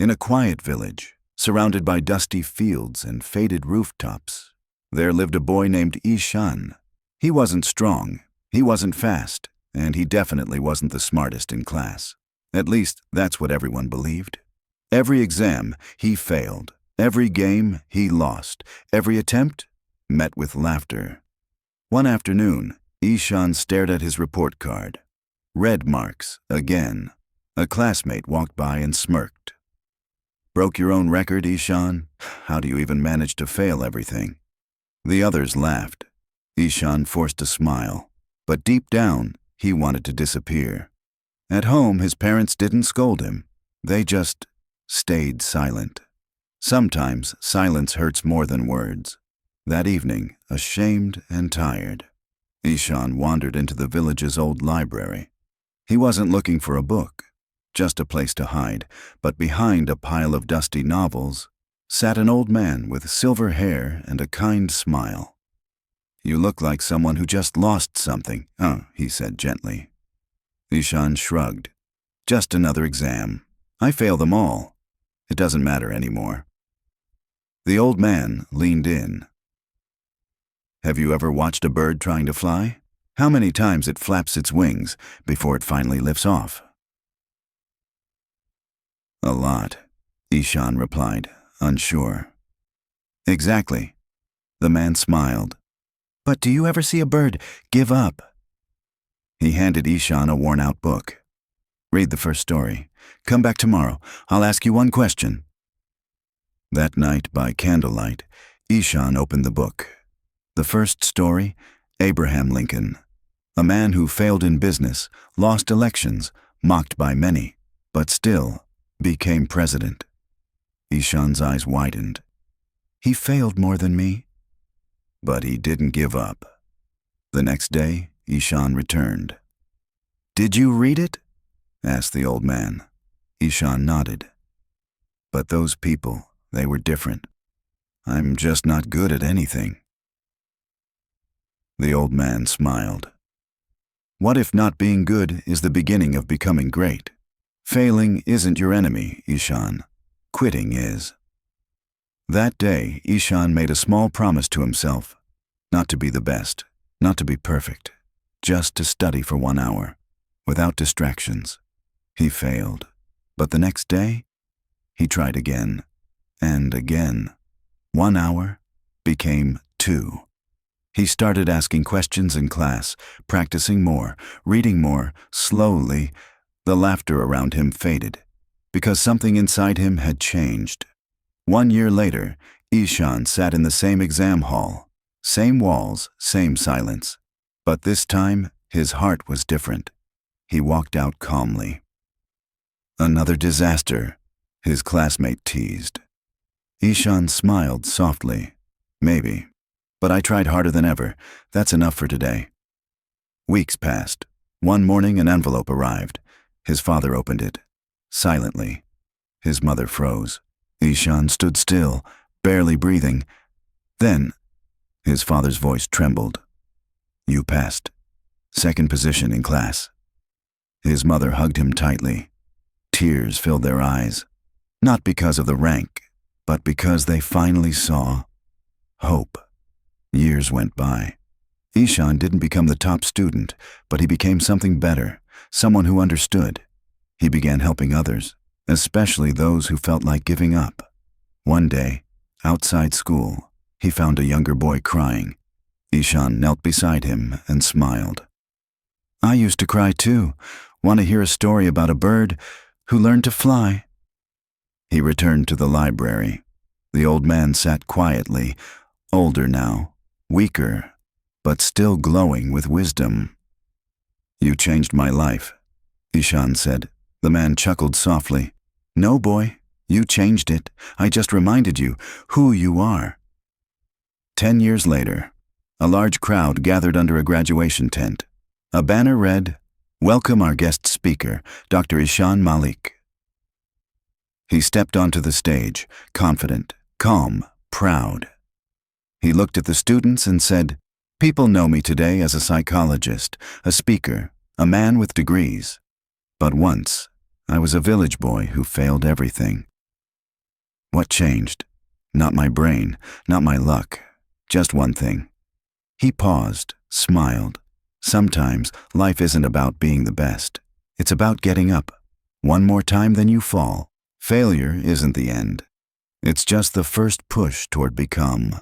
In a quiet village, surrounded by dusty fields and faded rooftops, there lived a boy named Ishan. He wasn't strong, he wasn't fast, and he definitely wasn't the smartest in class. At least, that's what everyone believed. Every exam, he failed. Every game, he lost. Every attempt, met with laughter. One afternoon, Ishan stared at his report card. Red marks, again. A classmate walked by and smirked. "Broke your own record, Ishan? How do you even manage to fail everything?" The others laughed. Ishan forced a smile, but deep down, he wanted to disappear. At home, his parents didn't scold him. They just stayed silent. Sometimes silence hurts more than words. That evening, ashamed and tired, Ishan wandered into the village's old library. He wasn't looking for a book, just a place to hide, but behind a pile of dusty novels sat an old man with silver hair and a kind smile. "You look like someone who just lost something," he said gently. Ishan shrugged. "Just another exam. I fail them all. It doesn't matter anymore." The old man leaned in. "Have you ever watched a bird trying to fly? How many times it flaps its wings before it finally lifts off?" "A lot," Ishan replied, unsure. "Exactly." The man smiled. "But do you ever see a bird give up?" He handed Ishan a worn-out book. "Read the first story. Come back tomorrow. I'll ask you one question." That night, by candlelight, Ishan opened the book. The first story, Abraham Lincoln. A man who failed in business, lost elections, mocked by many, but still became president. Ishan's eyes widened. He failed more than me. But he didn't give up. The next day, Ishan returned. "Did you read it?" asked the old man. Ishan nodded. "But those people, they were different. I'm just not good at anything." The old man smiled. "What if not being good is the beginning of becoming great? Failing isn't your enemy, Ishan. Quitting is." That day, Ishan made a small promise to himself, not to be the best, not to be perfect, just to study for 1 hour, without distractions. He failed, but the next day, he tried again, and again. 1 hour became 2. He started asking questions in class, practicing more, reading more. Slowly, the laughter around him faded, because something inside him had changed. 1 year later, Ishan sat in the same exam hall, same walls, same silence. But this time, his heart was different. He walked out calmly. "Another disaster," his classmate teased. Ishan smiled softly. "Maybe. But I tried harder than ever. That's enough for today." Weeks passed. One morning, an envelope arrived. His father opened it. Silently. His mother froze. Ishan stood still, barely breathing. Then, his father's voice trembled. "You passed. 2nd position in class." His mother hugged him tightly. Tears filled their eyes. Not because of the rank, but because they finally saw hope. Years went by. Ishan didn't become the top student, but he became something better, someone who understood. He began helping others, especially those who felt like giving up. One day, outside school, he found a younger boy crying. Ishan knelt beside him and smiled. "I used to cry too. Want to hear a story about a bird who learned to fly?" He returned to the library. The old man sat quietly, older now, weaker, but still glowing with wisdom. "You changed my life," Ishan said. The man chuckled softly. "No, boy, you changed it. I just reminded you who you are." 10 years later, a large crowd gathered under a graduation tent. A banner read, "Welcome our guest speaker, Dr. Ishan Malik." He stepped onto the stage, confident, calm, proud. He looked at the students and said, "People know me today as a psychologist, a speaker, a man with degrees. But once, I was a village boy who failed everything. What changed? Not my brain, not my luck, just one thing. He paused, smiled. Sometimes life isn't about being the best. It's about getting up. One more time than you fall. Failure isn't the end. It's just the first push toward become.